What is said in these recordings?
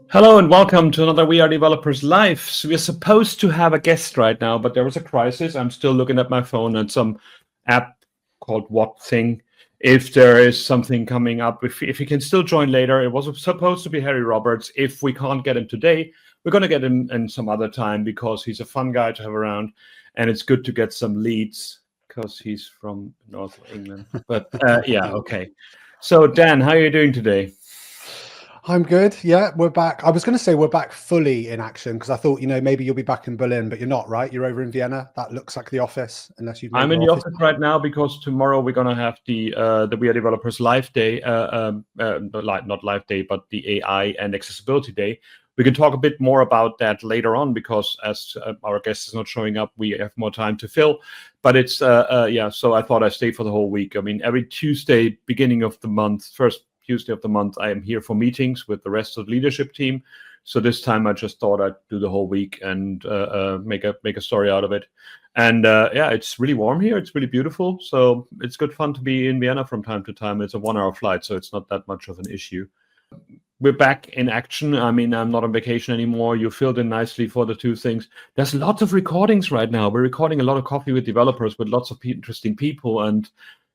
Hello and welcome to another We Are Developers Live. So we're supposed to have a guest right now, but there was a crisis. I'm still looking at my phone at some app called What Thing. If there is something coming up, if he can still join later, it was supposed to be Harry Roberts. If we can't get him today, we're going to get him in some other time because he's a fun guy to have around. And it's good to get some leads because he's from North England. But yeah, okay. So Dan, how are you doing today? I'm good. Yeah, we're back. I was going to say we're back fully in action because I thought, maybe you'll be back in Berlin, but you're not, right? You're over in Vienna. That looks like the office, unless you've made I'm in your the office right now because tomorrow we're going to have the We Are Developers Live Day, not Live Day, but the AI and Accessibility Day. We can talk a bit more about that later on because as our guest is not showing up, we have more time to fill. But it's, yeah, so I thought I'd stay for the whole week. I mean, every Tuesday, beginning of the month, first Tuesday of the month, I am here for meetings with the rest of the leadership team. So this time I just thought I'd do the whole week and make a story out of it. And yeah, it's really warm here. It's really beautiful. So it's good fun to be in Vienna from time to time. It's a 1-hour flight, so it's not that much of an issue. We're back in action. I mean, I'm not on vacation anymore. You filled in nicely for the two things. There's lots of recordings right now. We're recording a lot of Coffee with Developers with lots of interesting people, and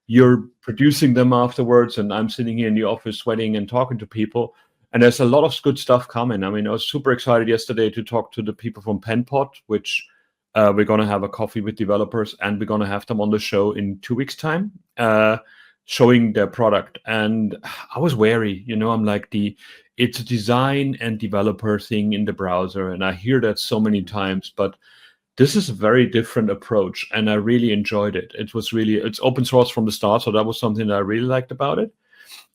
you're producing them afterwards. And I'm sitting here in the office sweating and talking to people. And there's a lot of good stuff coming. I mean, I was super excited yesterday to talk to the people from PenPod, which we're going to have a coffee with developers, and we're going to have them on the show in 2 weeks' time, showing their product. And I was wary, I'm like, it's a design and developer thing in the browser. And I hear that so many times, but this is a very different approach. And I really enjoyed it. It's open source from the start. So that was something that I really liked about it.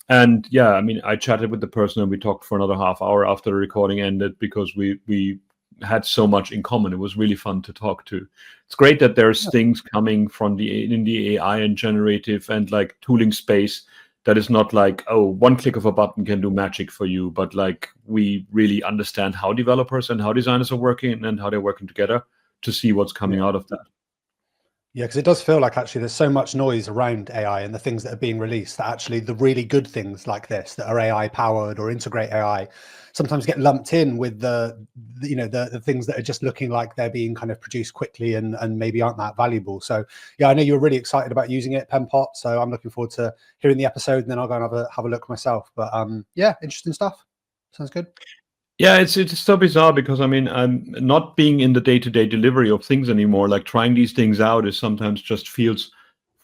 And yeah, I mean, I chatted with the person and we talked for another half hour after the recording ended because we had so much in common. It was really fun to talk to. It's great that there's things coming from in the AI and generative and like tooling space that is not like, oh, one click of a button can do magic for you, but like we really understand how developers and how designers are working and how they're working together to see what's coming out of that. Yeah, because it does feel like actually there's so much noise around AI and the things that are being released that actually the really good things like this that are AI powered or integrate AI sometimes get lumped in with the things that are just looking like they're being kind of produced quickly and maybe aren't that valuable. So yeah, I know you're really excited about using it, PenPot. So I'm looking forward to hearing the episode and then I'll go and have a look myself. But yeah, interesting stuff. Sounds good. Yeah, it's so bizarre because I mean, I'm not being in the day-to-day delivery of things anymore. Like trying these things out is sometimes just feels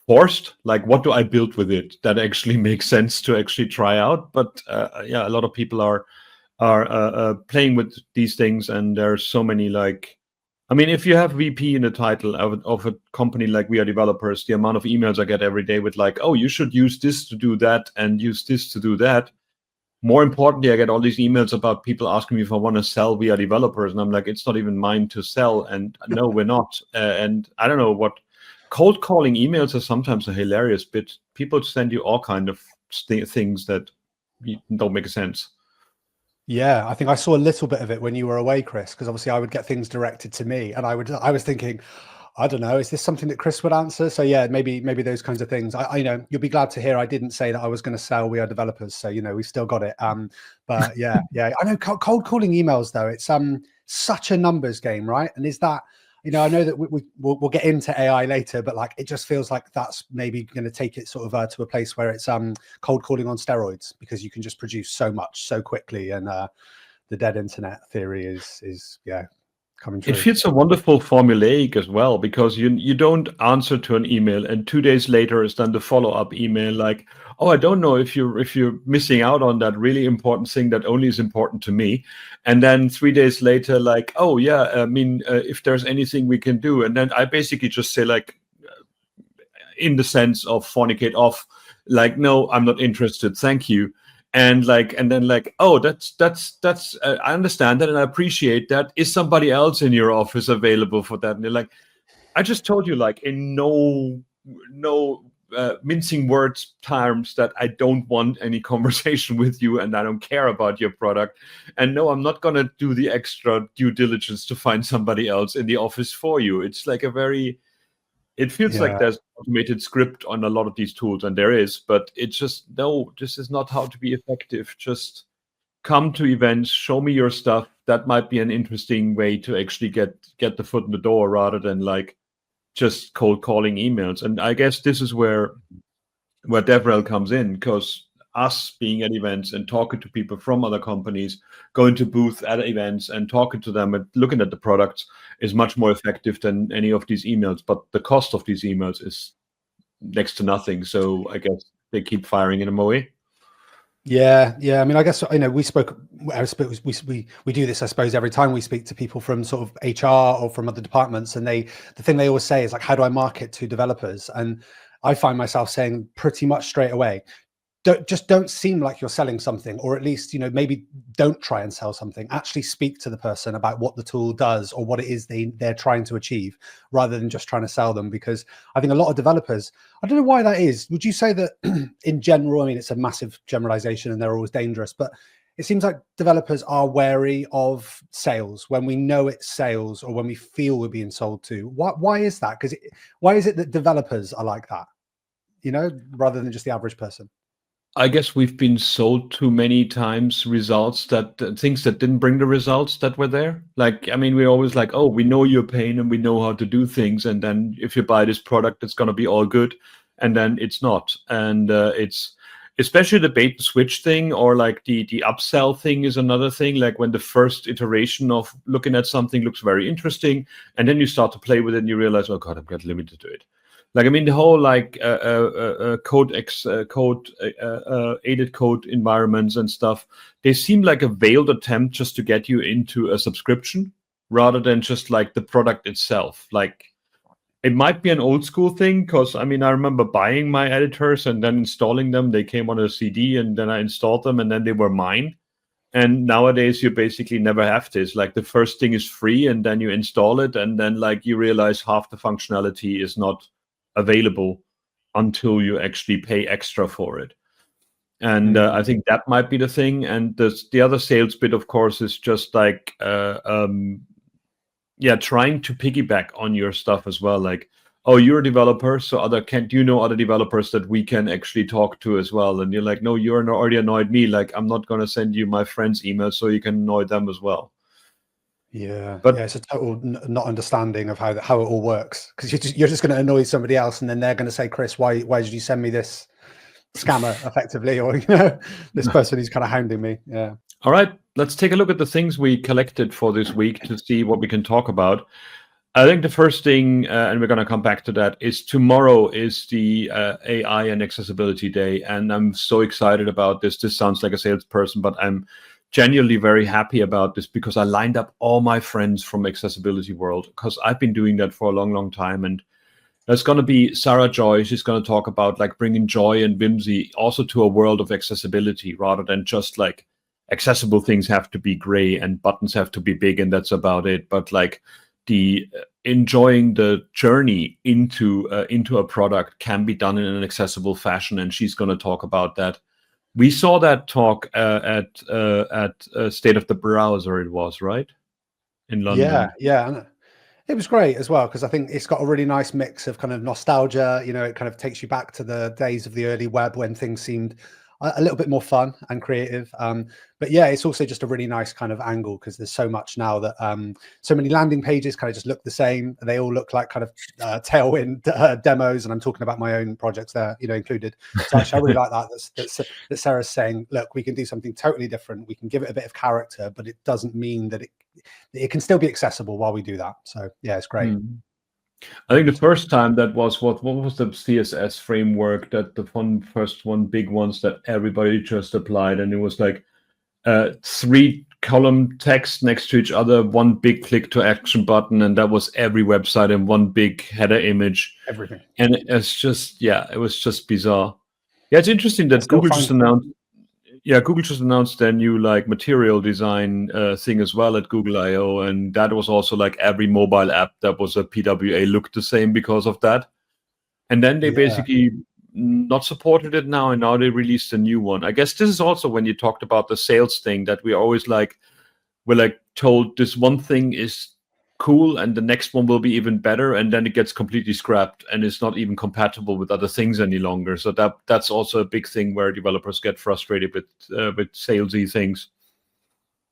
forced. Like, what do I build with it that actually makes sense to actually try out? But yeah, a lot of people are playing with these things, and there's so many like, I mean, if you have VP in the title of a company like We Are Developers, the amount of emails I get every day with like, oh, you should use this to do that and use this to do that. More importantly, I get all these emails about people asking me if I want to sell We Are Developers, and I'm like, it's not even mine to sell. And no, we're not. And I don't know what cold calling emails are sometimes a hilarious bit. People send you all kind of things that don't make sense. Yeah, I think I saw a little bit of it when you were away, Chris, because obviously I would get things directed to me, and I was thinking, I don't know, is this something that Chris would answer? So yeah, maybe those kinds of things. I you'll be glad to hear I didn't say that I was going to sell We Are Developers, so we still got it. But yeah, I know cold calling emails though, it's such a numbers game, right? And is that I know that we'll get into AI later, but like it just feels like that's maybe going to take it sort of to a place where it's cold calling on steroids because you can just produce so much so quickly, and the dead internet theory is yeah. It feels so wonderful formulaic as well because you don't answer to an email and 2 days later is then the follow-up email like, oh, I don't know if you're missing out on that really important thing that only is important to me, and then 3 days later like, oh yeah, I mean if there's anything we can do, and then I basically just say like, in the sense of fornicate off, like, no, I'm not interested, thank you. And then oh, that's I understand that and I appreciate that. Is somebody else in your office available for that? And they're like, I just told you, like, in no mincing words terms, that I don't want any conversation with you and I don't care about your product. And no, I'm not gonna do the extra due diligence to find somebody else in the office for you. It's like it feels like there's automated script on a lot of these tools, and there is, but it's just, no, this is not how to be effective. Just come to events, show me your stuff. That might be an interesting way to actually get the foot in the door rather than like just cold calling emails. And I guess this is where DevRel comes in, because us being at events and talking to people from other companies, going to booths at events and talking to them and looking at the products is much more effective than any of these emails. But the cost of these emails is next to nothing. So I guess they keep firing in a MOE. Yeah. I mean, I guess, you know, we do this, I suppose, every time we speak to people from sort of HR or from other departments, and the thing they always say is like, how do I market to developers? And I find myself saying pretty much straight away, don't seem like you're selling something, or at least, you know, maybe don't try and sell something. Actually speak to the person about what the tool does or what it is they're trying to achieve, rather than just trying to sell them. Because I think a lot of developers, I don't know why that is. Would you say that in general, I mean, it's a massive generalization and they're always dangerous, but it seems like developers are wary of sales when we know it's sales or when we feel we're being sold to. Why is that? Because why is it that developers are like that, you know, rather than just the average person? I guess we've been sold too many times results things that didn't bring the results that were there. Like, I mean, we're always like, oh, we know your pain and we know how to do things. And then if you buy this product, it's going to be all good. And then it's not. And it's especially the bait and switch thing, or like the upsell thing is another thing. Like when the first iteration of looking at something looks very interesting, and then you start to play with it and you realize, oh God, I've got limited to it. Like, I mean, the whole like aided code environments and stuff, they seem like a veiled attempt just to get you into a subscription rather than just like the product itself. Like, it might be an old school thing, because I mean, I remember buying my editors and then installing them. They came on a CD and then I installed them and then they were mine. And nowadays you basically never have this. Like, the first thing is free and then you install it and then like you realize half the functionality is not available until you actually pay extra for it. And I think that might be the thing. And the other sales bit, of course, is just like trying to piggyback on your stuff as well. Like, oh, you're a developer, so do you know other developers that we can actually talk to as well? And you're like, no, you're already annoyed me. Like, I'm not going to send you my friend's email so you can annoy them as well. Yeah, but it's a total not understanding of how it all works, because you're just going to annoy somebody else, and then they're going to say, Chris, why did you send me this scammer, effectively, or, you know, this person who's kind of hounding me? Yeah. All right, let's take a look at the things we collected for this week to see what we can talk about. I think the first thing, and we're going to come back to that, is tomorrow is the AI and Accessibility Day, and I'm so excited about this. This sounds like a salesperson, but I'm genuinely very happy about this, because I lined up all my friends from Accessibility World, because I've been doing that for a long, long time. And there's going to be Sarah Joy. She's going to talk about like bringing joy and whimsy also to a world of accessibility, rather than just like accessible things have to be gray and buttons have to be big and that's about it. But like the enjoying the journey into a product can be done in an accessible fashion. And she's going to talk about that. We saw that talk at State of the Browser, it was, right? In London. Yeah. And it was great as well, because I think it's got a really nice mix of kind of nostalgia. You know, it kind of takes you back to the days of the early web when things seemed a little bit more fun and creative. But yeah, it's also just a really nice kind of angle, because there's so much now that so many landing pages kind of just look the same. They all look like kind of Tailwind demos, and I'm talking about my own projects there, you know, included. So actually, I really like that Sarah's saying, look, we can do something totally different. We can give it a bit of character, but it doesn't mean that it can still be accessible while we do that. So yeah, it's great. I think the first time that was what was the CSS framework, that the first big ones that everybody just applied, and it was like 3 column text next to each other, 1 big click to action button, and that was every website, and 1 big header image. Everything. And it's just, it was just bizarre. Yeah, it's interesting that Google just announced their new like material design thing as well at Google I/O, and that was also like every mobile app that was a PWA looked the same because of that. And then they basically not supported it now, and now they released a new one. I guess this is also when you talked about the sales thing, that we always we're told this one thing is cool and the next one will be even better, and then it gets completely scrapped and it's not even compatible with other things any longer. So that's also a big thing where developers get frustrated with salesy things.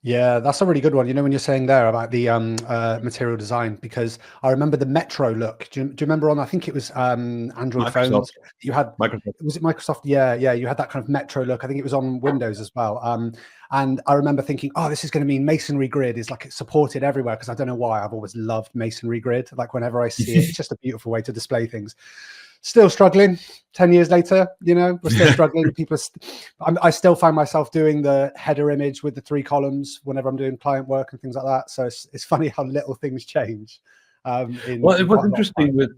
Yeah, that's a really good one. You know, when you're saying there about the material design, because I remember the Metro look. Do you remember on, I think it was Android Microsoft. phones, you had, Microsoft. was it Microsoft? Yeah, yeah, you had that kind of Metro look. I think it was on Windows as well. And I remember thinking, oh, this is going to mean masonry grid is like it's supported everywhere, because I don't know why I've always loved masonry grid. Like whenever I see it, it's just a beautiful way to display things. Still struggling 10 years later, you know, we're still struggling. I still find myself doing the header image with the 3 columns whenever I'm doing client work and things like that. So it's funny how little things change. Well, it was interesting with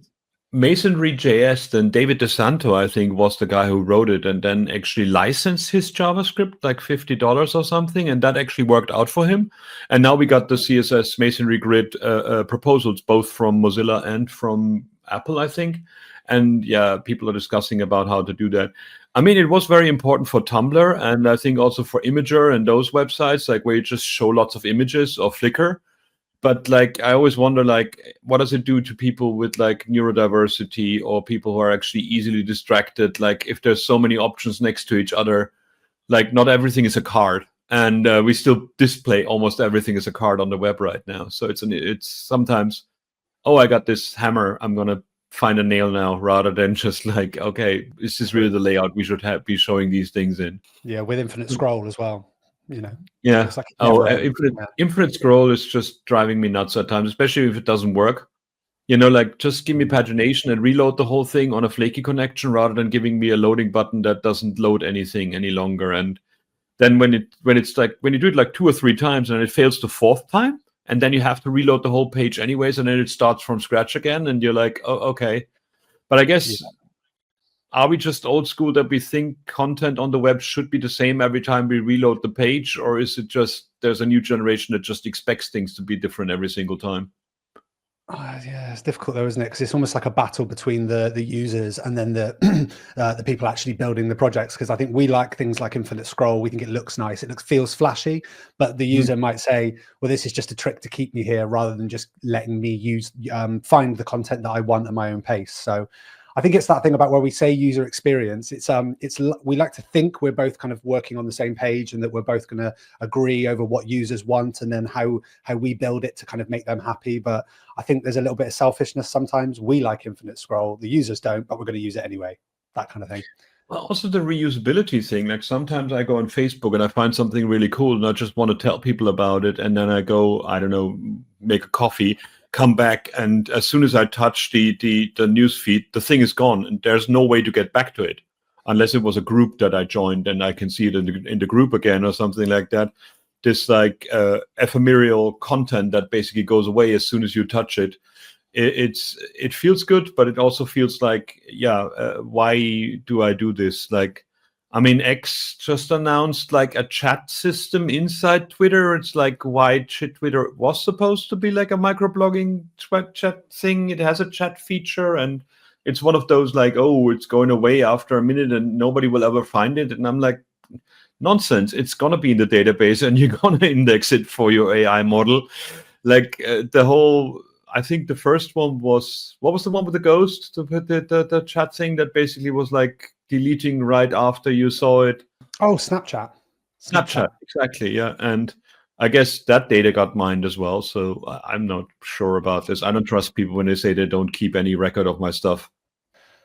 Masonry JS. Then David DeSanto, I think, was the guy who wrote it and then actually licensed his JavaScript like $50 or something, and that actually worked out for him. And now we got the CSS Masonry Grid proposals, both from Mozilla and from Apple, I think. And yeah, people are discussing about how to do that. I mean, it was very important for Tumblr, and I think also for Imager and those websites, like where you just show lots of images or Flickr. But like, I always wonder, like, what does it do to people with like neurodiversity or people who are actually easily distracted? Like, if there's so many options next to each other, like not everything is a card, and we still display almost everything as a card on the web right now. So it's sometimes, oh, I got this hammer, I'm gonna find a nail now, rather than just like, okay, is this really the layout we should be showing these things in? Yeah, with infinite scroll as well, you know. Yeah. Like infinite scroll is just driving me nuts at times, especially if it doesn't work. You know, like just give me pagination and reload the whole thing on a flaky connection rather than giving me a loading button that doesn't load anything any longer. And then when it's like, when you do it like 2 or 3 times and it fails the 4th time, and then you have to reload the whole page anyways, and then it starts from scratch again, and you're like, oh, okay. But I guess, are we just old school that we think content on the web should be the same every time we reload the page? Or is it just there's a new generation that just expects things to be different every single time? Yeah, it's difficult though, isn't it? Because it's almost like a battle between the users and then the the people actually building the projects. Because I think we like things like infinite scroll. We think it looks nice. It feels flashy, but the user might say, "Well, this is just a trick to keep me here, rather than just letting me find the content that I want at my own pace." So I think it's that thing about where we say user experience. It's we like to think we're both kind of working on the same page and that we're both going to agree over what users want and then how we build it to kind of make them happy. But I think there's a little bit of selfishness sometimes. We like infinite scroll, the users don't, but we're going to use it anyway. That kind of thing. Well, also the reusability thing. Like sometimes I go on Facebook and I find something really cool and I just want to tell people about it, and then I go, I don't know, make a coffee, come back, and as soon as I touch the news feed, the thing is gone, and there's no way to get back to it unless it was a group that I joined and I can see it in the group again or something like that. This like ephemeral content that basically goes away as soon as you touch it. It feels good, but it also feels like, yeah, why do I do this? Like, I mean, X just announced like a chat system inside Twitter. It's like, why Twitter was supposed to be like a microblogging chat thing. It has a chat feature, and it's one of those like, oh, it's going away after a minute and nobody will ever find it. And I'm like, nonsense. It's going to be in the database and you're going to index it for your AI model. Like the whole, I think the first one was, what was the one with the ghost? The chat thing that basically was like deleting right after you saw it. Oh, Snapchat. Snapchat, exactly, yeah. And I guess that data got mined as well. So I'm not sure about this. I don't trust people when they say they don't keep any record of my stuff.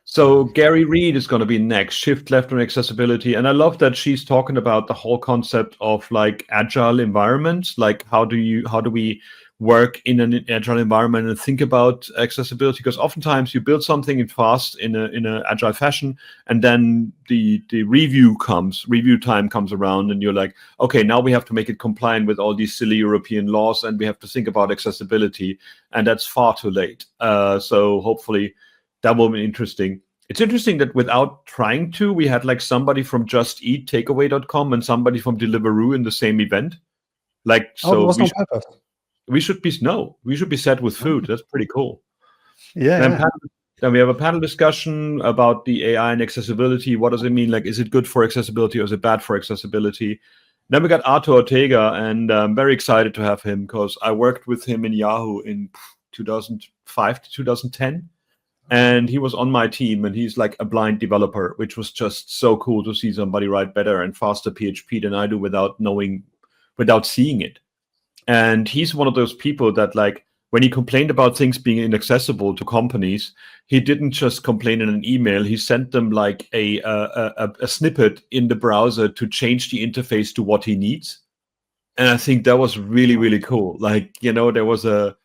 So Gary Reed is going to be next, shift left on accessibility. And I love that she's talking about the whole concept of like agile environments. Like how do we work in an agile environment and think about accessibility? Because oftentimes you build something fast in a agile fashion, and then the review time comes around, and you're like, okay, now we have to make it compliant with all these silly European laws, and we have to think about accessibility, and that's far too late. So hopefully that will be interesting. It's interesting that without trying to, we had like somebody from Just Eat Takeaway.com and somebody from Deliveroo in the same event. Like, so we should be set with food. That's pretty cool. Yeah. Then we have a panel discussion about the AI and accessibility. What does it mean? Like, is it good for accessibility or is it bad for accessibility? Then we got Artur Ortega, and I'm very excited to have him because I worked with him in Yahoo in 2005 to 2010. And he was on my team, and he's like a blind developer, which was just so cool to see somebody write better and faster PHP than I do without knowing without seeing it. And he's one of those people that, like, when he complained about things being inaccessible to companies, he didn't just complain in an email. He sent them like a snippet in the browser to change the interface to what he needs. And I think that was really, really cool. Like, there was a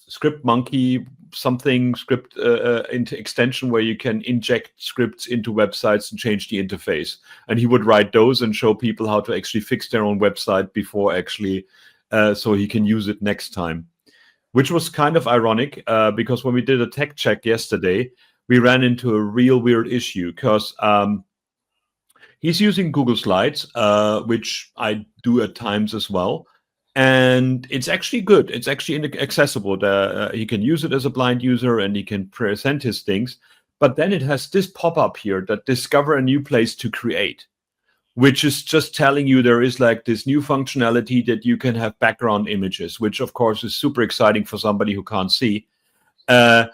script monkey script into extension where you can inject scripts into websites and change the interface. And he would write those and show people how to actually fix their own website before actually, so he can use it next time, which was kind of ironic because when we did a tech check yesterday, we ran into a real weird issue because he's using Google Slides, which I do at times as well. And it's actually good. It's actually accessible. He can use it as a blind user and he can present his things. But then it has this pop-up here that discover a new place to create, which is just telling you there is like this new functionality that you can have background images, which of course is super exciting for somebody who can't see. And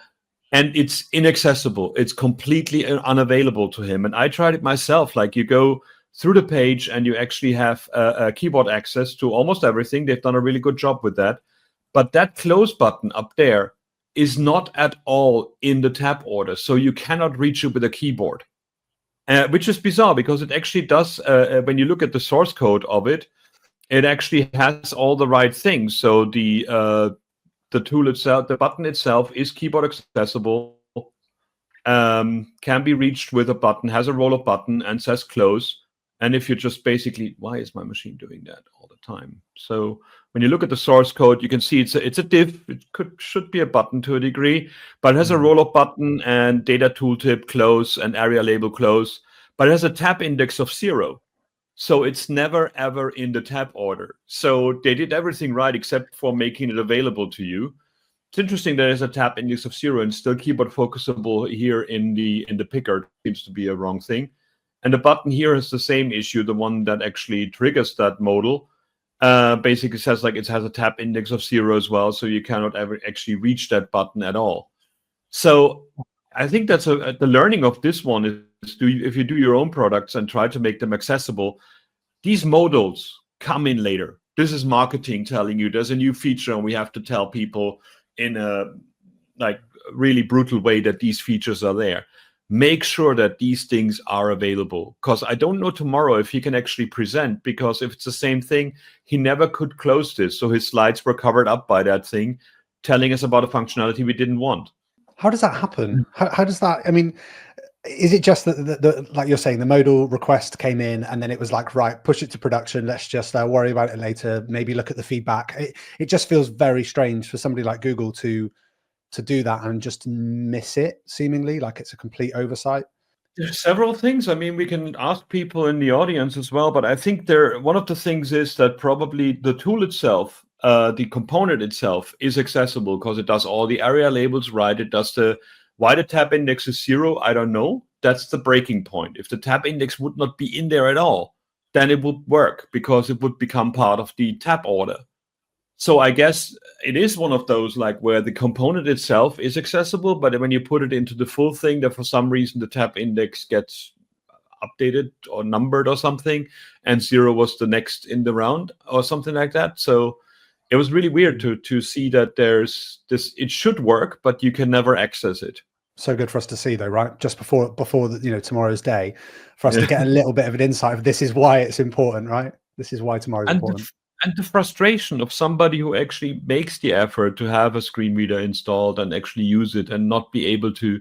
it's inaccessible. It's completely unavailable to him. And I tried it myself. Like, you go through the page and you actually have keyboard access to almost everything. They've done a really good job with that. But that close button up there is not at all in the tab order. So you cannot reach it with a keyboard, which is bizarre because it actually does, when you look at the source code of it, it actually has all the right things. So the tool itself, the button itself is keyboard accessible, can be reached with a button, has a roll-up button and says close. And if you just basically, why is my machine doing that all the time? So when you look at the source code, you can see it's a div. It should be a button to a degree, but it has a roll-up button and data tooltip close and area label close, but it has a tab index of 0. So it's never, ever in the tab order. So they did everything right except for making it available to you. It's interesting that there's a tab index of 0 and still keyboard focusable here in the picker. Seems to be a wrong thing. And the button here has the same issue, the one that actually triggers that modal. Basically says like it has a tab index of 0 as well, so you cannot ever actually reach that button at all. So I think that's the learning of this one is if you do your own products and try to make them accessible, these modals come in later. This is marketing telling you there's a new feature and we have to tell people in a like really brutal way that these features are there. Make sure that these things are available, because I don't know tomorrow if he can actually present, because if it's the same thing, he never could close this. So his slides were covered up by that thing, telling us about a functionality we didn't want. How does that happen? How does that, I mean, is it just that the like you're saying, the modal request came in and then it was like, right, push it to production. Let's just worry about it later. Maybe look at the feedback. It just feels very strange for somebody like Google to do that and just miss it, seemingly like it's a complete oversight. There's several things. I mean, we can ask people in the audience as well, but I think one of the things is that probably the tool itself, the component itself is accessible because it does all the area labels right. It does why the tab index is 0, I don't know. That's the breaking point. If the tab index would not be in there at all, then it would work because it would become part of the tab order. So I guess it is one of those like where the component itself is accessible, but when you put it into the full thing, that for some reason the tab index gets updated or numbered or something, and 0 was the next in the round or something like that. So it was really weird to see that there's this. It should work, but you can never access it. So good for us to see, though, right? Just before tomorrow's day, for us to get a little bit of an insight of this is why it's important, right? This is why tomorrow's important. And the frustration of somebody who actually makes the effort to have a screen reader installed and actually use it and not be able to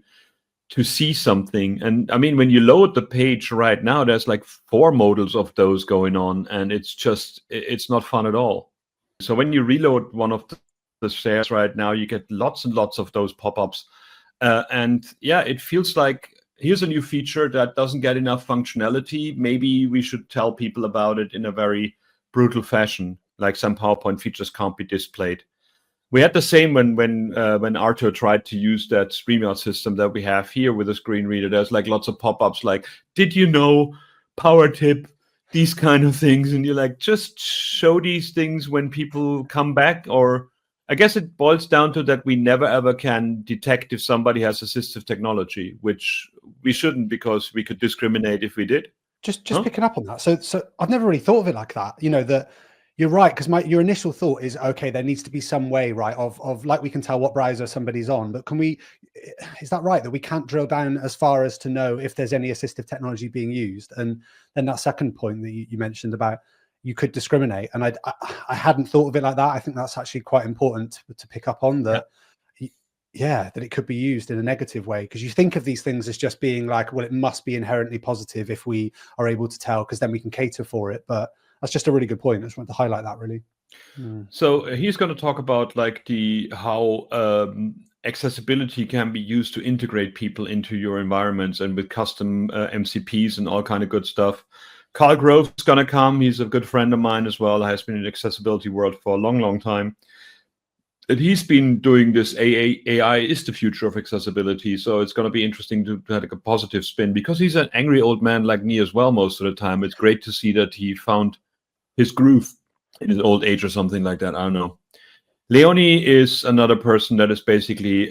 see something. And I mean, when you load the page right now, there's like 4 modals of those going on, and it's not fun at all. So when you reload one of the shares right now, you get lots and lots of those pop-ups. And yeah, it feels like here's a new feature that doesn't get enough functionality. Maybe we should tell people about it in a very brutal fashion, like some PowerPoint features can't be displayed. We had the same when Arthur tried to use that StreamYard system that we have here with a screen reader. There's like lots of pop-ups like, did you know, power tip, these kind of things. And you're like, just show these things when people come back. Or I guess it boils down to that we never ever can detect if somebody has assistive technology, which we shouldn't, because we could discriminate if we did. Just Huh? picking up on that. So I've never really thought of it like that. You know, that you're right, because your initial thought is, okay, there needs to be some way, right, of like, we can tell what browser somebody's on, but is that right, that we can't drill down as far as to know if there's any assistive technology being used? And then that second point that you mentioned about, you could discriminate, and I hadn't thought of it like that. I think that's actually quite important to pick up on, that yeah, that it could be used in a negative way, because you think of these things as just being like, well, it must be inherently positive if we are able to tell, because then we can cater for it. But that's just a really good point. I just wanted to highlight that, really. So he's going to talk about like how accessibility can be used to integrate people into your environments, and with custom MCPs and all kind of good stuff. Carl Grove's going to come. He's a good friend of mine as well. Has been in the accessibility world for a long, long time. And he's been doing this AI is the future of accessibility. So it's going to be interesting to have a positive spin, because he's an angry old man like me as well most of the time. It's great to see that he found his groove in his old age or something like that. I don't know. Leonie is another person that is basically,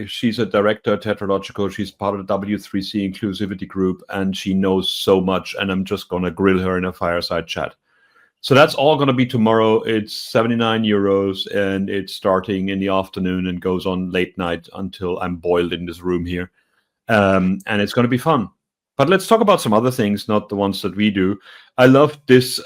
she's a director at Tetralogical. She's part of the W3C inclusivity group, and she knows so much. And I'm just going to grill her in a fireside chat. So that's all going to be tomorrow. It's 79 euros, and it's starting in the afternoon and goes on late night until I'm boiled in this room here. And it's going to be fun. But let's talk about some other things, not the ones that we do. I love this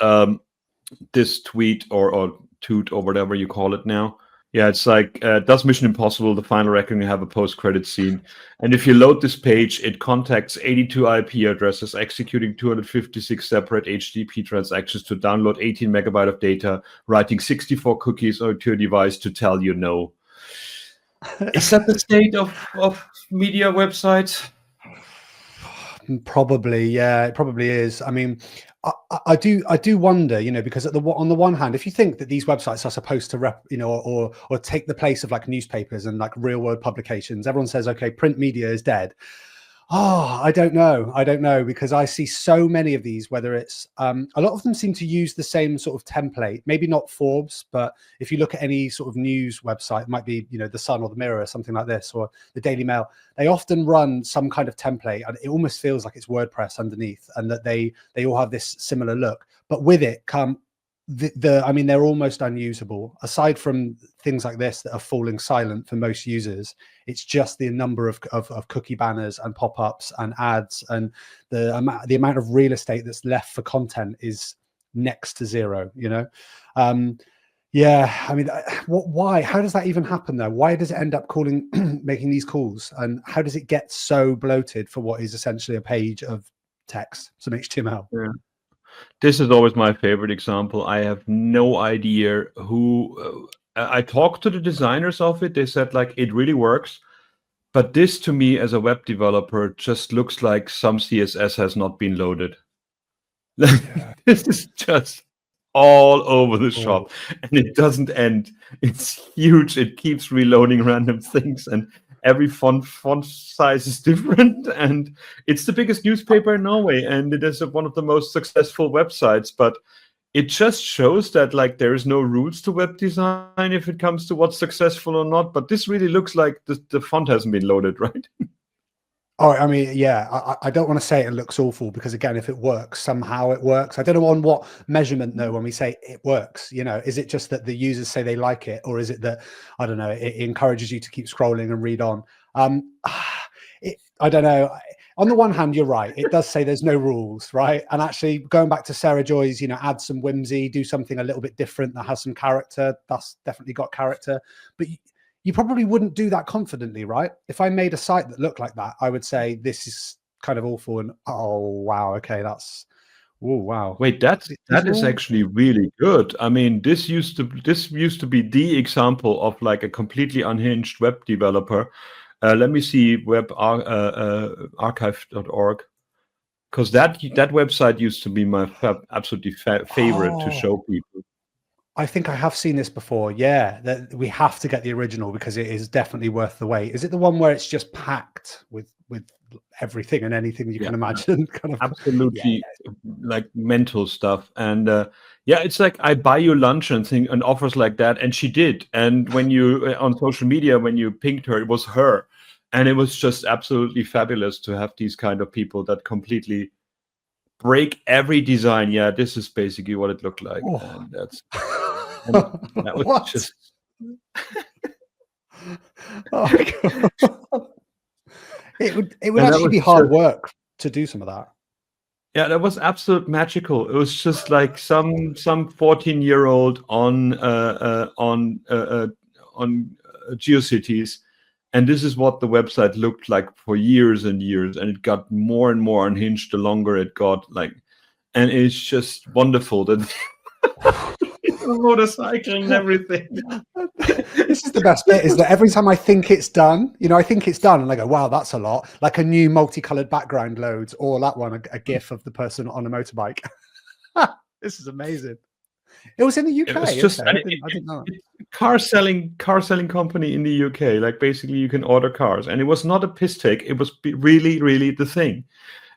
this tweet or toot or whatever you call it now. Yeah, it's like, does Mission Impossible, the final reckoning, have a post-credit scene? And if you load this page, it contacts 82 IP addresses, executing 256 separate HTTP transactions to download 18 megabyte of data, writing 64 cookies onto your device to tell you no. Is that the state of media websites? Probably, yeah, it probably is. I mean, I do wonder, you know, because on the one hand, if you think that these websites are supposed to or take the place of like newspapers and like real world publications, everyone says, okay, print media is dead. Oh, I don't know, because I see so many of these, whether it's a lot of them seem to use the same sort of template, maybe not Forbes, but if you look at any sort of news website, it might be, you know, the Sun or the Mirror or something like this, or the Daily Mail. They often run some kind of template, and it almost feels like it's WordPress underneath, and that they all have this similar look, but with it come I mean, they're almost unusable. Aside from things like this that are falling silent for most users, it's just the number of cookie banners and pop-ups and ads, and the amount of real estate that's left for content is next to zero, you know. Yeah, I mean, why? How does that even happen though? Why does it end up making these calls, and how does it get so bloated for what is essentially a page of text, some HTML? Yeah. This is always my favorite example. I have no idea who. I talked to the designers of it. They said like it really works, but this to me as a web developer just looks like some CSS has not been loaded. Yeah. This is just all over the shop, and it doesn't end. It's huge. It keeps reloading random things, and every font size is different, and it's the biggest newspaper in Norway, and it is one of the most successful websites. But it just shows that like there is no rules to web design if it comes to what's successful or not. But this really looks like the font hasn't been loaded, right? Oh, I mean, yeah, I don't want to say it looks awful, because again, if it works, somehow it works. I don't know on what measurement though, when we say it works, you know, is it just that the users say they like it, or is it that, I don't know, it encourages you to keep scrolling and read on? I don't know. On the one hand, you're right. It does say there's no rules, right? And actually going back to Sarah Joy's, you know, add some whimsy, do something a little bit different that has some character. That's definitely got character. But you probably wouldn't do that confidently, right? If I made a site that looked like that, I would say this is kind of awful, and oh wow, okay, that's, oh wow. Wait, that is actually really good. I mean, this used to be the example of like a completely unhinged web developer. Let me see archive.org, because that website used to be my absolutely favorite to show people. I think I have seen this before. Yeah, that we have to get the original because it is definitely worth the wait. Is it the one where it's just packed with everything and anything you can imagine? Kind of absolutely, like mental stuff. And yeah, it's like I buy you lunch and offers like that, and she did. And when you on social media, when you pinged her, it was her, and it was just absolutely fabulous to have these kind of people that completely break every design. Yeah, this is basically what it looked like. Oh. And that was What? just... Oh, God. It would And that actually was be hard just... work to do some of that. Yeah, that was absolute magical. It was just like some 14-year-old on GeoCities, and this is what the website looked like for years and years, and it got more and more unhinged the longer it got. Like, and it's just wonderful that motorcycling and everything. This is the best bit, is that every time I think it's done, I think it's done, and I go, wow, that's a lot. Like a new multicolored background loads, or that one, a GIF of the person on a motorbike. This is amazing. It was in the UK. It was just... I didn't know. car selling company in the UK. Like, basically you can order cars, and it was not a piss take. It was really, really the thing.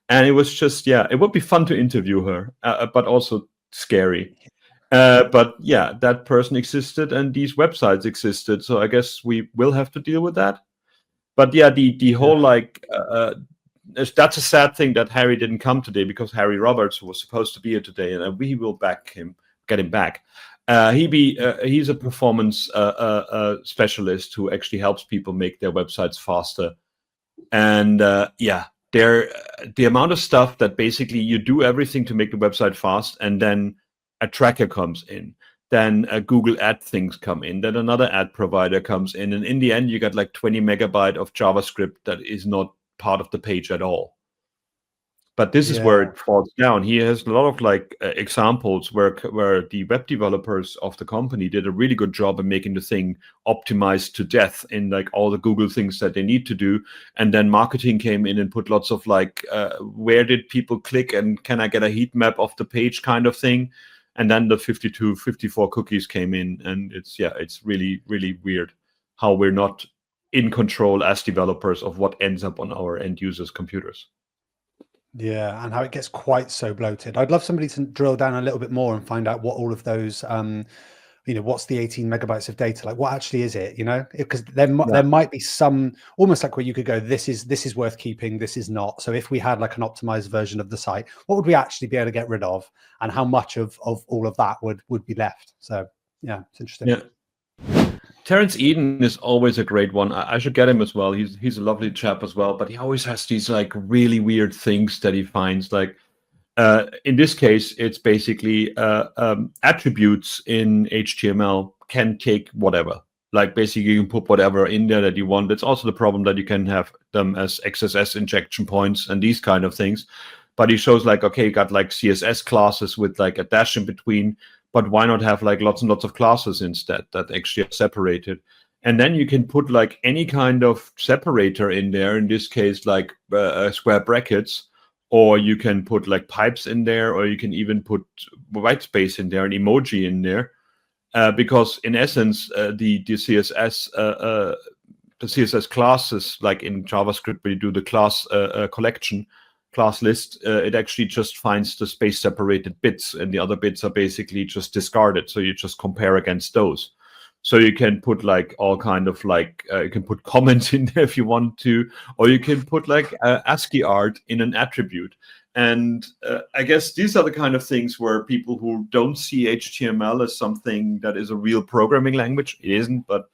And it was just, yeah, it would be fun to interview her, but also scary. But yeah, that person existed, and these websites existed. So I guess we will have to deal with that. But yeah, the whole that's a sad thing that Harry didn't come today, because Harry Roberts, who was supposed to be here today, and we will get him back. He's a performance specialist who actually helps people make their websites faster. And the amount of stuff that basically you do everything to make the website fast, and then a tracker comes in, then Google ad things come in, then another ad provider comes in, and in the end you got like 20 megabyte of JavaScript that is not part of the page at all. But this is where it falls down. He has a lot of examples where the web developers of the company did a really good job in making the thing optimized to death in like all the Google things that they need to do. And then marketing came in and put lots of where did people click, and can I get a heat map of the page kind of thing. And then the 52, 54 cookies came in, and it's really, really weird how we're not in control as developers of what ends up on our end users' computers. Yeah, and how it gets quite so bloated. I'd love somebody to drill down a little bit more and find out what all of those, what's the 18 megabytes of data, like what actually is it, because there might be some, almost like where you could go, this is worth keeping, this is not. So if we had like an optimized version of the site, what would we actually be able to get rid of, and how much of all of that would be left? So yeah, it's interesting. Yeah. Terence Eden is always a great one. I should get him as well. He's a lovely chap as well, but he always has these like really weird things that he finds. Like in this case, it's basically attributes in HTML can take whatever. Like basically you can put whatever in there that you want. It's also the problem that you can have them as XSS injection points and these kind of things. But he shows like, okay, you got like CSS classes with like a dash in between. But why not have like lots and lots of classes instead that actually are separated? And then you can put like any kind of separator in there, in this case, like square brackets, or you can put like pipes in there, or you can even put white space in there, an emoji in there. Because in essence, the CSS classes, like in JavaScript, where you do the class collection, class list, it actually just finds the space separated bits, and the other bits are basically just discarded. So you just compare against those. So you can put like all kind of like, you can put comments in there if you want to, or you can put like ASCII art in an attribute. And I guess these are the kind of things where people who don't see HTML as something that is a real programming language, it isn't, but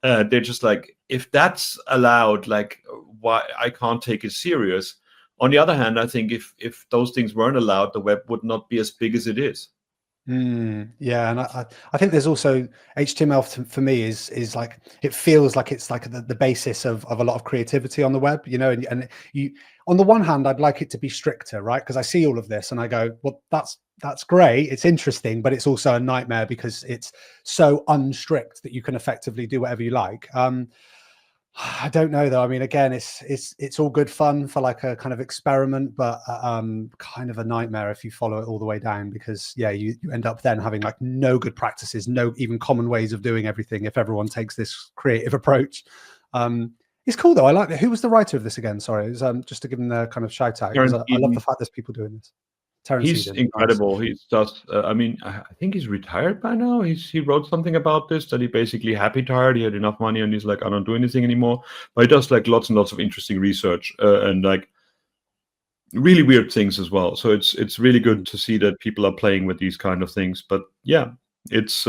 they're just like, if that's allowed, like why I can't take it serious. On the other hand, I think if those things weren't allowed, the web would not be as big as it is. Yeah, and I think there's also HTML for me is like, it feels like it's like the basis of a lot of creativity on the web, and you, on the one hand, I'd like it to be stricter, right? Because I see all of this and I go, well, that's great, it's interesting, but it's also a nightmare because it's so unstrict that you can effectively do whatever you like. I don't know though. I mean, again, it's all good fun for like a kind of experiment, but kind of a nightmare if you follow it all the way down, because yeah, you end up then having like no good practices, no even common ways of doing everything if everyone takes this creative approach. It's cool though. I like it. Who was the writer of this again? Sorry, it was, just to give him the kind of shout out, because I love the fact there's people doing this. He's incredible. Nice. He's just, I mean, I think he's retired by now. He wrote something about this, that he basically happy tired. He had enough money and he's like, I don't do anything anymore. But he does like lots and lots of interesting research. And like, really weird things as well. So it's really good to see that people are playing with these kind of things. But yeah, it's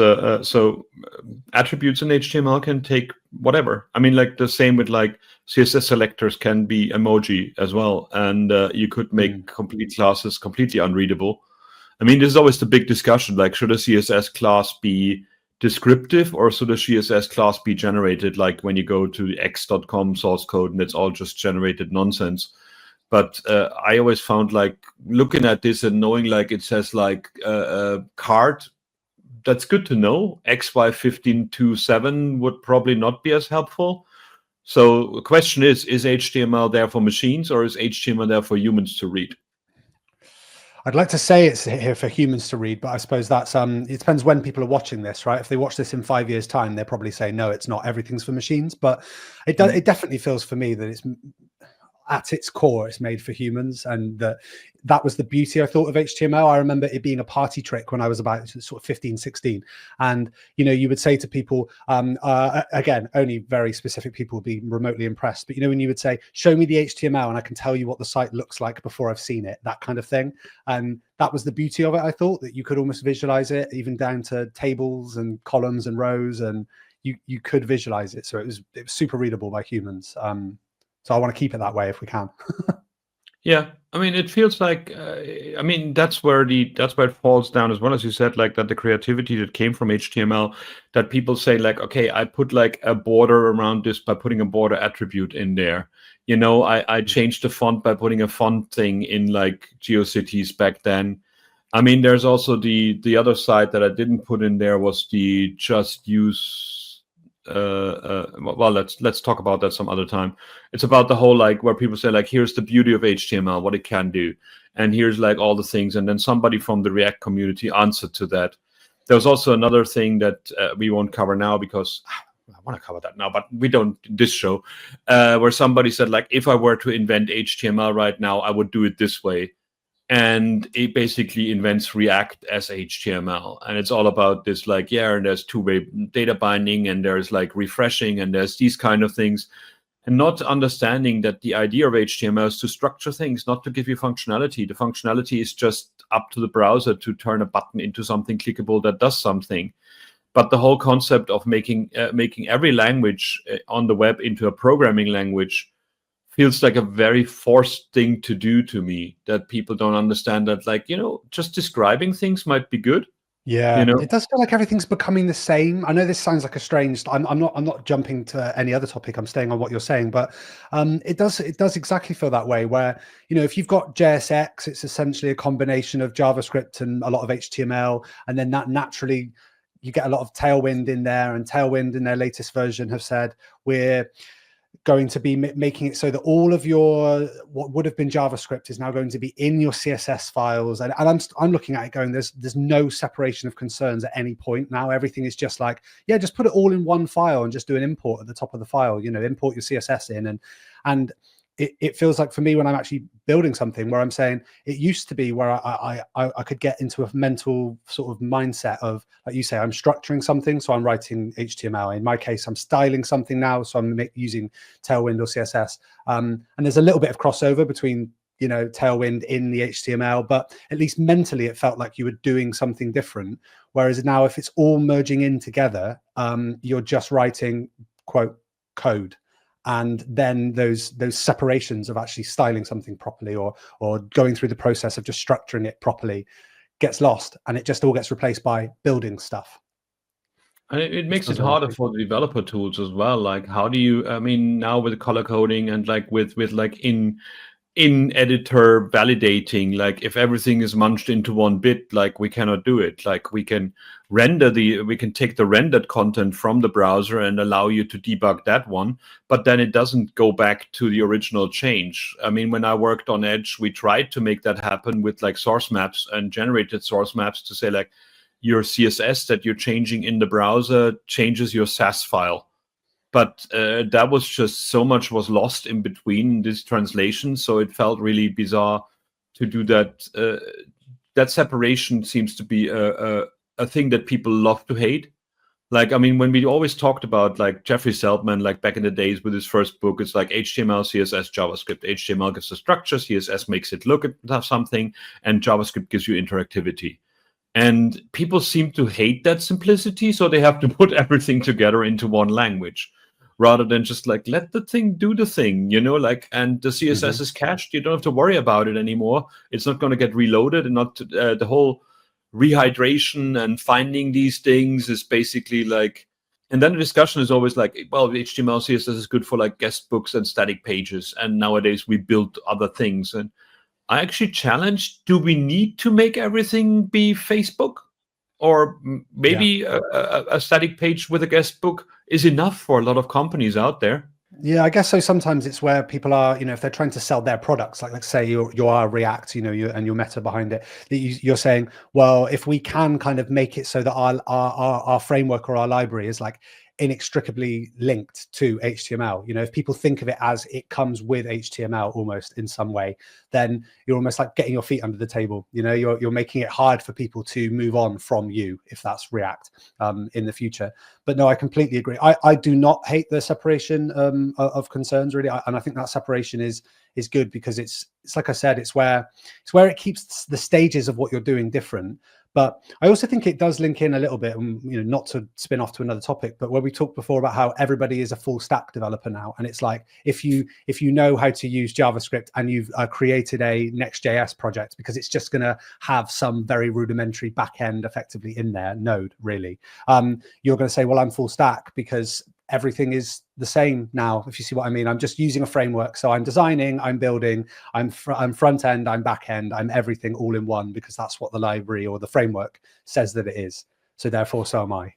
attributes in HTML can take whatever. I mean, like the same with like CSS selectors can be emoji as well, and you could make complete classes completely unreadable. I mean, this is always the big discussion, like should a CSS class be descriptive or should a CSS class be generated, like when you go to the x.com source code and it's all just generated nonsense. But I always found like looking at this and knowing like it says like card, that's good to know. XY1527 would probably not be as helpful. So the question is HTML there for machines or is HTML there for humans to read? I'd like to say it's here for humans to read, but I suppose that's it depends when people are watching this, right? If they watch this in 5 years' time, they're probably saying no, it's not. Everything's for machines. But it does. It definitely feels for me that it's at its core, it's made for humans, and that was the beauty I thought of HTML. I remember it being a party trick when I was about sort of 15, 16. And, you know, you would say to people, again, only very specific people would be remotely impressed. But, you know, when you would say, show me the HTML and I can tell you what the site looks like before I've seen it, that kind of thing. And that was the beauty of it. I thought that you could almost visualize it even down to tables and columns and rows, and you could visualize it. So it was super readable by humans. So I want to keep it that way if we can. Yeah, I mean, it feels like, I mean, that's where it falls down as well, as you said, like that the creativity that came from HTML, that people say like, okay, I put like a border around this by putting a border attribute in there. You know, I changed the font by putting a font thing in like GeoCities back then. I mean, there's also the other side that I didn't put in there was the just use. Well, let's talk about that some other time. It's about the whole like where people say like, here's the beauty of HTML, what it can do, and here's like all the things, and then somebody from the React community answered to that. There's also another thing that we won't cover now because I want to cover that now, but we don't this show, where somebody said like, if I were to invent HTML right now, I would do it this way. And it basically invents React as HTML. And it's all about this like, yeah, and there's two-way data binding and there's like refreshing and there's these kind of things. And not understanding that the idea of HTML is to structure things, not to give you functionality. The functionality is just up to the browser to turn a button into something clickable that does something. But the whole concept of making every language on the web into a programming language feels like a very forced thing to do to me, that people don't understand that, like, you know, just describing things might be good. Yeah, You know? it does feel like everything's becoming the same. I know this sounds like a strange. I'm not jumping to any other topic. I'm staying on what you're saying, but it does exactly feel that way. Where, you know, if you've got JSX, it's essentially a combination of JavaScript and a lot of HTML, and then that naturally you get a lot of Tailwind in there. And Tailwind in their latest version have said we're going to be making it so that all of your what would have been JavaScript is now going to be in your CSS files, and I'm looking at it going, there's no separation of concerns at any point now. Everything is just like, yeah, just put it all in one file and just do an import at the top of the file, you know, import your CSS in, and it feels like for me when I'm actually building something where I'm saying, it used to be where I could get into a mental sort of mindset of, like you say, I'm structuring something, so I'm writing HTML. In my case, I'm styling something now, so I'm using Tailwind or CSS. And there's a little bit of crossover between, you know, Tailwind in the HTML, but at least mentally it felt like you were doing something different. Whereas now, if it's all merging in together, you're just writing, quote, code. And then those separations of actually styling something properly or going through the process of just structuring it properly gets lost, and it just all gets replaced by building stuff. And it makes it harder for the developer tools as well. Like, how do you, I mean, now with color coding and like with like in editor validating, like if everything is munched into one bit, like we cannot do it. Like we can take the rendered content from the browser and allow you to debug that one, but then it doesn't go back to the original change. I mean, when I worked on Edge, we tried to make that happen with like source maps and generated source maps to say like your CSS that you're changing in the browser changes your SAS file. But that was just so much was lost in between this translation, so it felt really bizarre to do that. That separation seems to be a thing that people love to hate, Like, I mean, when we always talked about like Jeffrey Seltman, like back in the days with his first book, it's like HTML, CSS, JavaScript. HTML gives the structure, CSS makes it look at something, and JavaScript gives you interactivity. And people seem to hate that simplicity, so they have to put everything together into one language rather than just like let the thing do the thing, you know, like, and the CSS is cached. You don't have to worry about it anymore. It's not going to get reloaded, and not the whole rehydration and finding these things is basically like, and then the discussion is always like, well, HTML, CSS is good for like guest books and static pages. And nowadays we build other things. And I actually challenged, do we need to make everything be Facebook? Or maybe a static page with a guest book is enough for a lot of companies out there. Yeah, I guess so. Sometimes it's where people are, you know, if they're trying to sell their products, like let's say you are React, you know, and your meta behind it, that you're saying, well, if we can kind of make it so that our framework or our library is like inextricably linked to HTML, you know, if people think of it as it comes with HTML almost in some way, then you're almost like getting your feet under the table. You know, you're making it hard for people to move on from you if that's React in the future. But no, I completely agree. I do not hate the separation of concerns really, and I think that separation is good, because it's like I said, it's where it keeps the stages of what you're doing different. But I also think it does link in a little bit, and you know, not to spin off to another topic, but where we talked before about how everybody is a full stack developer now, and it's like if you know how to use JavaScript and you've created a Next.js project, because it's just going to have some very rudimentary backend effectively in there, Node really, you're going to say, well, I'm full stack because everything is the same now, if you see what I mean. I'm just using a framework. So I'm designing, I'm building, I'm front end, I'm back end, I'm everything all in one, because that's what the library or the framework says that it is. So therefore, so am I.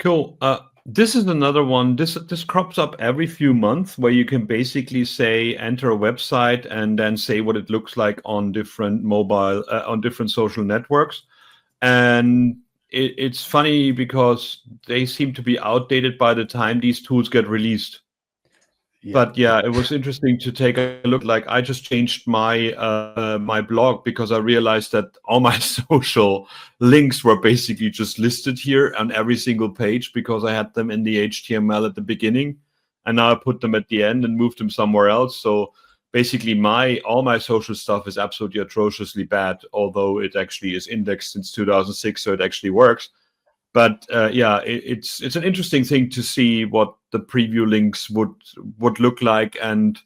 Cool. This is another one. This crops up every few months, where you can basically say, enter a website and then say what it looks like on different mobile, on different social networks. And it's funny because they seem to be outdated by the time these tools get released. Yeah. But yeah, it was interesting to take a look. Like, I just changed my my blog because I realized that all my social links were basically just listed here on every single page, because I had them in the HTML at the beginning, and now I put them at the end and moved them somewhere else. So basically all my social stuff is absolutely atrociously bad, although it actually is indexed since 2006, so it actually works. But yeah, it's an interesting thing to see what the preview links would look like. And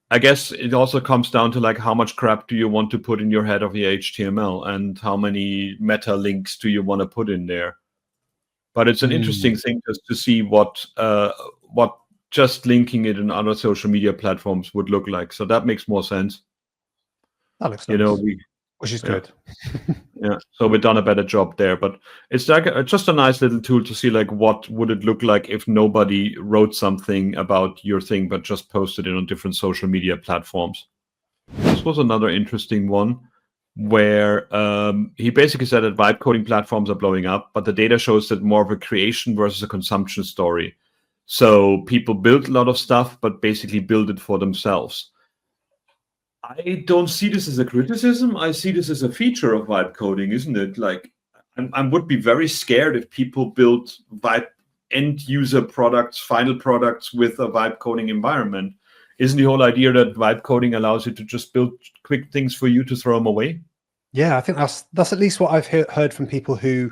I guess it also comes down to like, how much crap do you want to put in your head of the HTML, and how many meta links do you want to put in there? But it's an interesting thing just to see what just linking it in other social media platforms would look like. So that makes more sense. That looks nice. You know, which is good. Yeah, so we've done a better job there. But it's like just a nice little tool to see like, what would it look like if nobody wrote something about your thing but just posted it on different social media platforms. This was another interesting one, where he basically said that vibe coding platforms are blowing up, but the data shows that more of a creation versus a consumption story. So people build a lot of stuff, but basically build it for themselves. I don't see this as a criticism. I see this as a feature of vibe coding, isn't it? Like, I would be very scared if people built vibe end user products, final products with a vibe coding environment. Isn't the whole idea that vibe coding allows you to just build quick things for you to throw them away? Yeah, I think that's at least what I've heard from people who,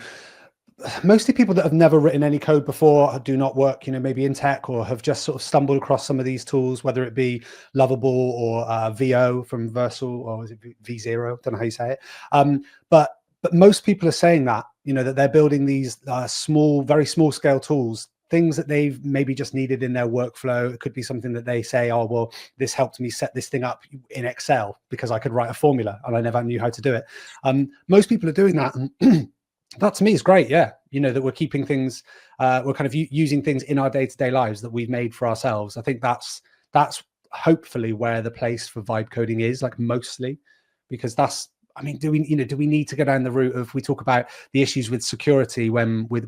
mostly people that have never written any code before, do not work, you know, maybe in tech, or have just sort of stumbled across some of these tools, whether it be Lovable or VO from Versal, or is it V0? Don't know how you say it. But most people are saying that, you know, that they're building these small, very small scale tools, things that they've maybe just needed in their workflow. It could be something that they say, oh, well, this helped me set this thing up in Excel because I could write a formula and I never knew how to do it. Most people are doing that. And that to me is great. Yeah. You know, that we're keeping things, we're kind of using things in our day-to-day lives that we've made for ourselves. I think that's hopefully where the place for vibe coding is, like, mostly, because that's, I mean, do we need to go down the route of, we talk about the issues with security when we're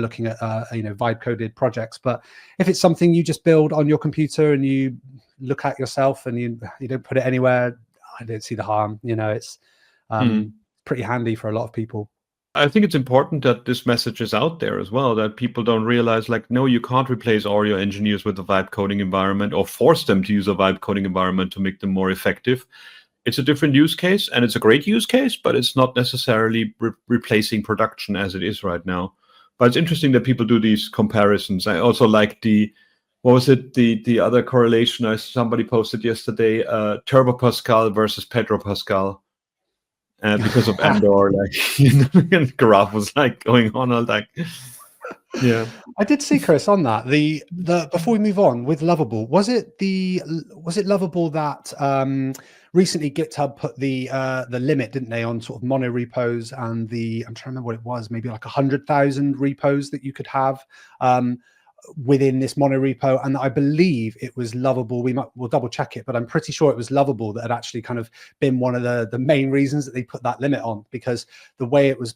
looking at vibe coded projects, but if it's something you just build on your computer and you look at yourself and you don't put it anywhere, I don't see the harm. You know, it's pretty handy for a lot of people. I think it's important that this message is out there as well, that people don't realize, like, no, you can't replace all your engineers with a vibe coding environment or force them to use a vibe coding environment to make them more effective. It's a different use case, and it's a great use case, but it's not necessarily replacing production as it is right now. But it's interesting that people do these comparisons. I also like what was it? The other correlation somebody posted yesterday, Turbo Pascal versus Pedro Pascal. Because of Andor, like, and Graph was like going on all like, yeah. I did see, Chris, on that. The before we move on with Lovable, was it Lovable that recently GitHub put the limit, didn't they, on sort of mono repos and I'm trying to remember what it was, maybe like 100,000 repos that you could have within this mono repo, and I believe it was Lovable. We'll double check it, but I'm pretty sure it was Lovable that had actually kind of been one of the main reasons that they put that limit on, because the way it was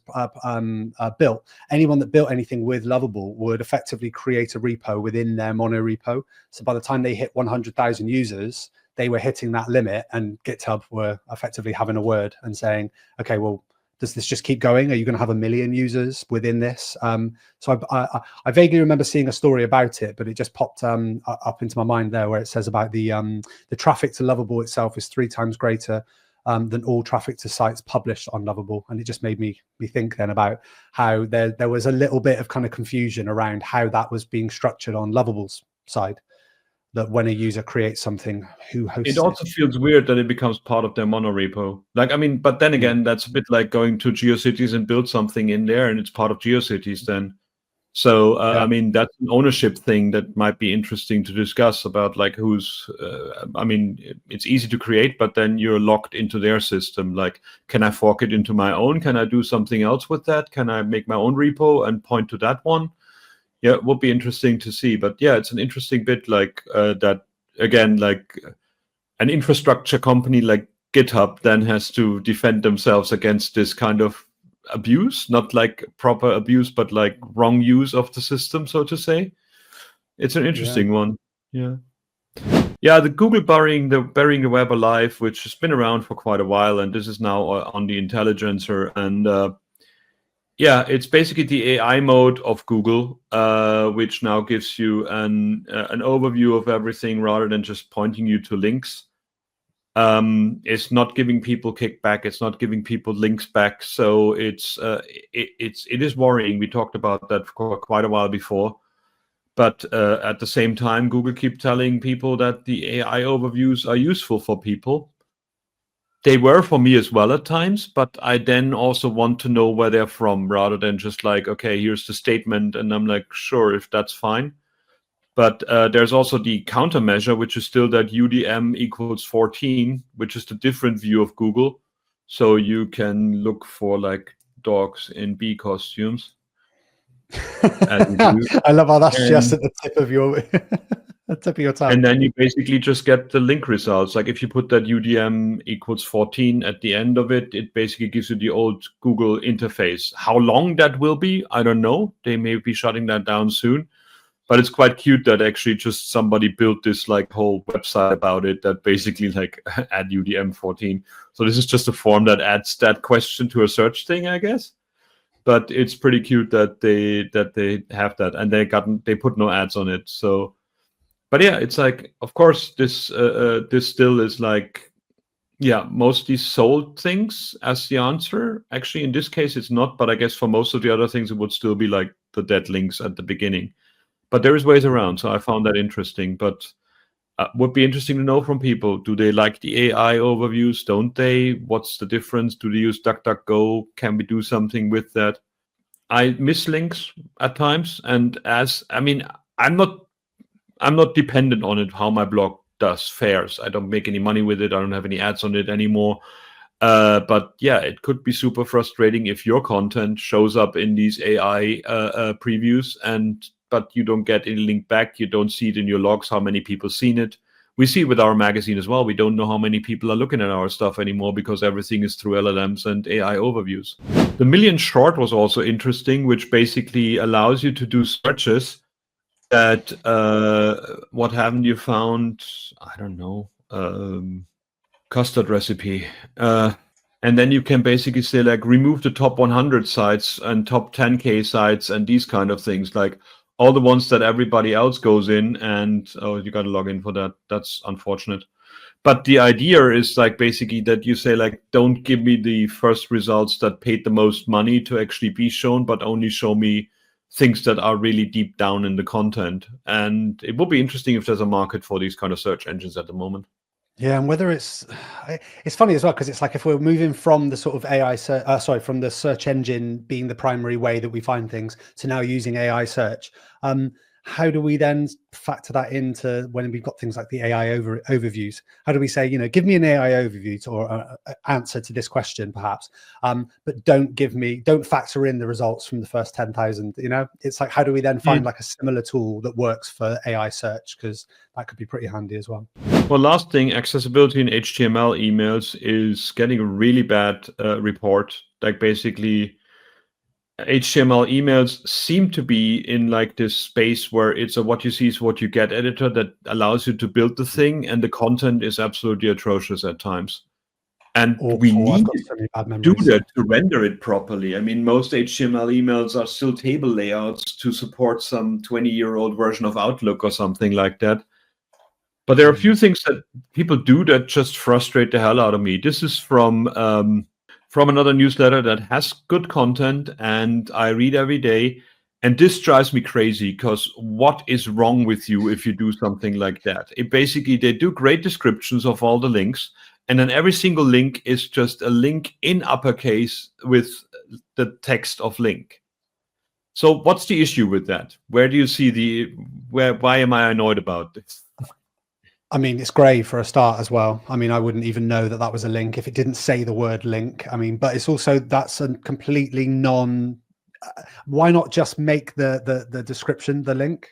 built, anyone that built anything with Lovable would effectively create a repo within their mono repo. So by the time they hit 100,000 users, they were hitting that limit, and GitHub were effectively having a word and saying, okay, well, does this just keep going? Are you going to have 1 million users within this? So I vaguely remember seeing a story about it, but it just popped up into my mind there, where it says about the traffic to Lovable itself is 3 times greater than all traffic to sites published on Lovable. And it just made me think then about how there was a little bit of kind of confusion around how that was being structured on Lovable's side. That when a user creates something, who hosts it? It also feels weird that it becomes part of their mono repo. Like, I mean, but then again, that's a bit like going to GeoCities and build something in there, and it's part of GeoCities then. So, I mean, that's an ownership thing that might be interesting to discuss about, like, who's, I mean, it's easy to create, but then you're locked into their system. Like, can I fork it into my own? Can I do something else with that? Can I make my own repo and point to that one? Yeah, it would be interesting to see. But yeah, it's an interesting bit, like that, again, like an infrastructure company like GitHub then has to defend themselves against this kind of abuse, not like proper abuse, but like wrong use of the system, so to say. It's an interesting one. Yeah. Yeah, the Google burying the web alive, which has been around for quite a while, and this is now on the Intelligencer, and yeah, it's basically the AI mode of Google, which now gives you an overview of everything rather than just pointing you to links. It's not giving people kickback. It's not giving people links back. So it is worrying. We talked about that for quite a while before. But at the same time, Google keep telling people that the AI overviews are useful for people. They were for me as well at times, but I then also want to know where they're from rather than just like, okay, here's the statement, and I'm like, sure, if that's fine. But there's also the countermeasure, which is still that UDM equals 14, which is the different view of Google. So you can look for like dogs in bee costumes. I love how that's just at the tip of your tongue. And then you basically just get the link results. Like if you put that UDM equals 14 at the end of it, it basically gives you the old Google interface. How long that will be, I don't know. They may be shutting that down soon. But it's quite cute that actually just somebody built this like whole website about it that basically like add UDM 14. So this is just a form that adds that question to a search thing, I guess. But it's pretty cute that they have that, and they put no ads on it. So, but yeah, it's like, of course, this still is like, yeah, mostly sold things as the answer. Actually, in this case, it's not. But I guess for most of the other things, it would still be like the dead links at the beginning. But there is ways around, so I found that interesting. But would be interesting to know from people. Do they like the AI overviews? Don't they? What's the difference? Do they use DuckDuckGo? Can we do something with that? I miss links at times, and I'm not dependent on it. How my blog fares. I don't make any money with it. I don't have any ads on it anymore. But yeah, it could be super frustrating if your content shows up in these AI previews but you don't get any link back. You don't see it in your logs how many people seen it. We see it with our magazine as well. We don't know how many people are looking at our stuff anymore because everything is through LLMs and AI overviews. The million short was also interesting, which basically allows you to do searches that, what haven't you found? I don't know. Custard recipe. And then you can basically say like remove the top 100 sites and top 10K sites and these kind of things, like all the ones that everybody else goes in. And oh, you got to log in for that. That's unfortunate. But the idea is like basically that you say like, don't give me the first results that paid the most money to actually be shown, but only show me things that are really deep down in the content. And it will be interesting if there's a market for these kind of search engines at the moment. Yeah, and whether it's funny as well, because it's like if we're moving from the sort of from the search engine being the primary way that we find things to now using AI search, how do we then factor that into when we've got things like the AI overviews? How do we say, give me an AI overview or answer to this question, perhaps, but don't factor in the results from the first 10,000. It's like, how do we then find like a similar tool that works for AI search? Because that could be pretty handy as well. Well, last thing, accessibility in HTML emails is getting a really bad report. Like basically, HTML emails seem to be in like this space where it's a what you see is what you get editor that allows you to build the thing, and the content is absolutely atrocious at times. And we need to do that to render it properly. I mean, most HTML emails are still table layouts to support some 20-year-old version of Outlook or something like that. But there are a few things that people do that just frustrate the hell out of me. This is from another newsletter that has good content and I read every day. And this drives me crazy because what is wrong with you if you do something like that? They do great descriptions of all the links. And then every single link is just a link in uppercase with the text of link. So what's the issue with that? Where do you see why am I annoyed about this? I mean, it's grey for a start as well. I mean, I wouldn't even know that was a link if it didn't say the word link. I mean, but it's also, that's a completely why not just make the description the link?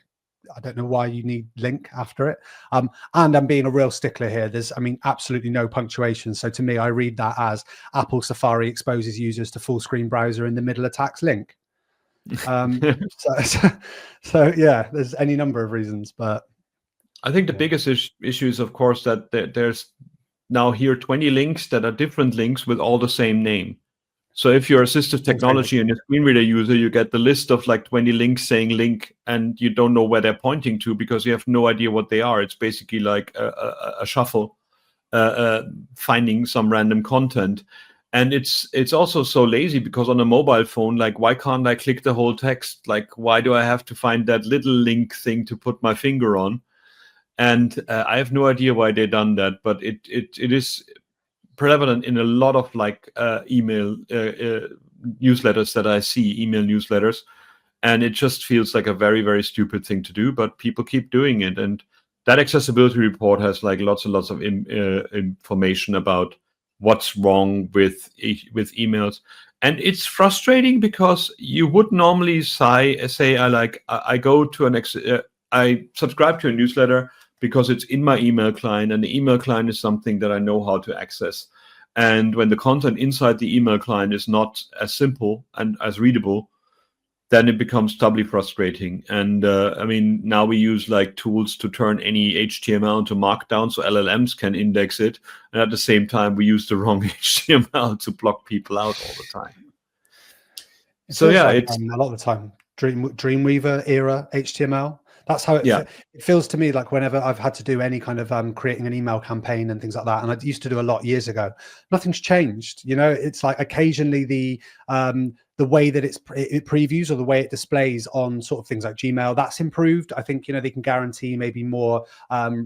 I don't know why you need link after it. And I'm being a real stickler here. There's, absolutely no punctuation. So to me, I read that as Apple Safari exposes users to full screen browser in the middle of text link. So yeah, there's any number of reasons, but I think the biggest issue is, of course, that there's now here 20 links that are different links with all the same name. So if you're assistive technology and a screen reader user, you get the list of like 20 links saying link, and you don't know where they're pointing to because you have no idea what they are. It's basically like a shuffle, finding some random content. And it's also so lazy because on a mobile phone, like, why can't I click the whole text? Like, why do I have to find that little link thing to put my finger on? And I have no idea why they've done that, but it is prevalent in a lot of like email newsletters that I see, email newsletters, and it just feels like a very, very stupid thing to do, but people keep doing it. And that accessibility report has like lots and lots of information about what's wrong with emails. And it's frustrating because you would normally say I go to I subscribe to a newsletter because it's in my email client, and the email client is something that I know how to access. And when the content inside the email client is not as simple and as readable, then it becomes doubly frustrating. And now we use like tools to turn any HTML into Markdown so LLMs can index it. And at the same time, we use the wrong HTML to block people out all the time. So yeah, it's a lot of the time Dreamweaver era HTML. That's how it feels to me. Like whenever I've had to do any kind of creating an email campaign and things like that, and I used to do a lot years ago, nothing's changed. It's like occasionally the way that it previews or the way it displays on sort of things like Gmail, that's improved. I think they can guarantee maybe more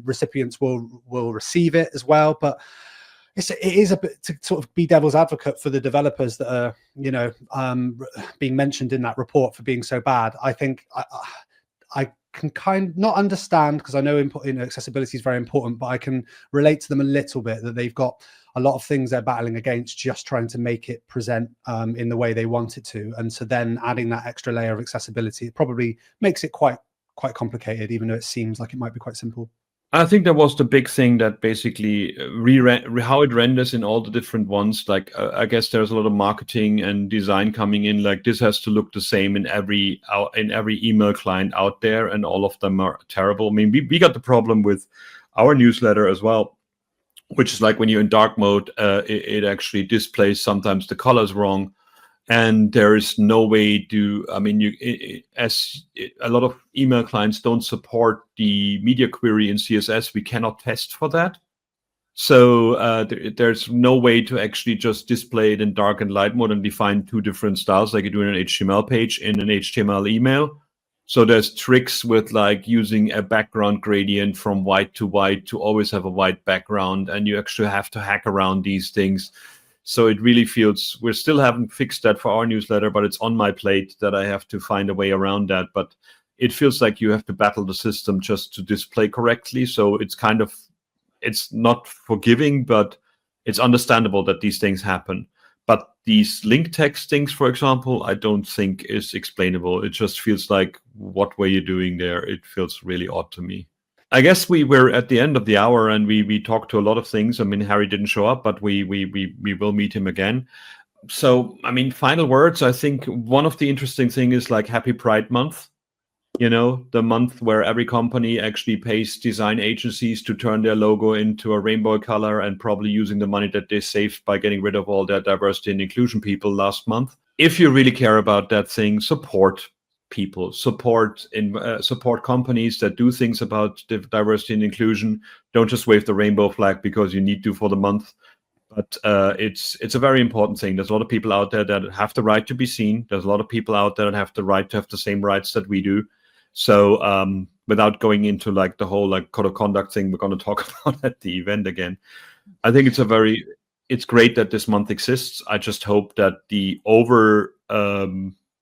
recipients will receive it as well, but it is a bit to sort of be devil's advocate for the developers that are being mentioned in that report for being so bad. I think I can not understand, because I know accessibility is very important, but I can relate to them a little bit that they've got a lot of things they're battling against, just trying to make it present in the way they want it to. And so then adding that extra layer of accessibility, it probably makes it quite complicated, even though it seems like it might be quite simple. I think that was the big thing, that basically how it renders in all the different ones. Like I guess there's a lot of marketing and design coming in. Like this has to look the same in every email client out there, and all of them are terrible. I mean, we got the problem with our newsletter as well, which is like when you're in dark mode, it actually displays sometimes the colors wrong. And there is no way to, I mean, a lot of email clients don't support the media query in CSS. We cannot test for that. So there's no way to actually just display it in dark and light mode and define two different styles like you do in an HTML page in an HTML email. So there's tricks with like using a background gradient from white to white to always have a white background, and you actually have to hack around these things. So it really feels, we still haven't fixed that for our newsletter, but it's on my plate that I have to find a way around that. But it feels like you have to battle the system just to display correctly. So it's kind of, it's not forgiving, but it's understandable that these things happen. But these link text things, for example, I don't think is explainable. It just feels like, what were you doing there? It feels really odd to me. I guess we were at the end of the hour, and we talked to a lot of things. I mean, Harry didn't show up, but we will meet him again. So, I mean, final words. I think one of the interesting things is like Happy Pride Month. You know, the month where every company actually pays design agencies to turn their logo into a rainbow color, and probably using the money that they saved by getting rid of all their diversity and inclusion people last month. If you really care about that thing, support people, support companies that do things about diversity and inclusion. Don't just wave the rainbow flag because you need to for the month. But it's a very important thing. There's a lot of people out there that have the right to be seen. There's a lot of people out there that have the right to have the same rights that we do. So without going into like the whole like code of conduct thing we're going to talk about at the event again, I think it's great that this month exists. I just hope that the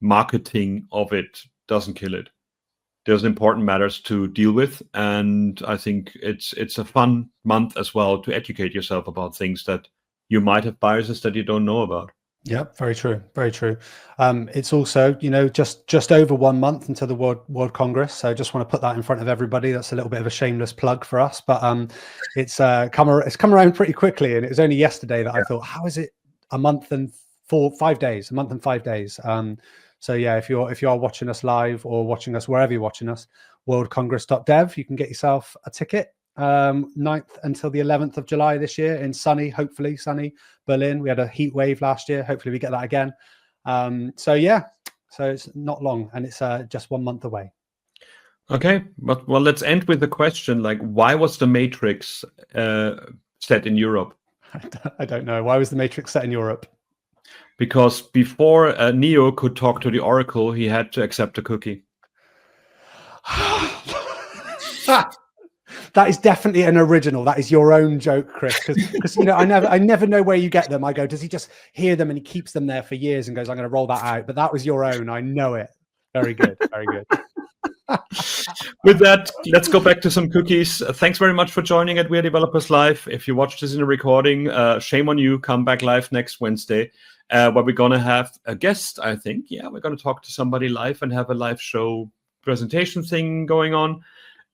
marketing of it doesn't kill it. There's important matters to deal with, and I think it's a fun month as well to educate yourself about things that you might have biases that you don't know about. Yeah, very true, very true. It's also, you know, just over 1 month until the World Congress. So I just want to put that in front of everybody. That's a little bit of a shameless plug for us, but it's come around pretty quickly, and it was only yesterday that I thought, how is it a month and 5 days? A month and 5 days. So yeah, if you are watching us live or watching us wherever you're watching us, worldcongress.dev, you can get yourself a ticket. 9th until the 11th of July this year in hopefully sunny Berlin. We had a heat wave last year. Hopefully we get that again. So yeah, so it's not long, and it's just 1 month away. Okay, but well, let's end with the question, like, why was the Matrix set in Europe? I don't know. Why was the Matrix set in Europe? Because before Neo could talk to the Oracle, he had to accept a cookie. That is definitely an original. That is your own joke, Chris. Because you know, I never know where you get them. I go, does he just hear them and he keeps them there for years and goes, I'm going to roll that out? But that was your own. I know it. Very good. Very good. With that, let's go back to some cookies. Thanks very much for joining at WeAreDevelopers Live. If you watch this in a recording, shame on you. Come back live next Wednesday, where we're going to have a guest, I think. Yeah, we're going to talk to somebody live and have a live show presentation thing going on.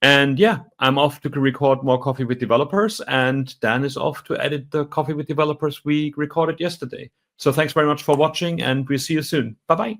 And yeah, I'm off to record more Coffee with Developers, and Dan is off to edit the Coffee with Developers we recorded yesterday. So thanks very much for watching, and we'll see you soon. Bye-bye.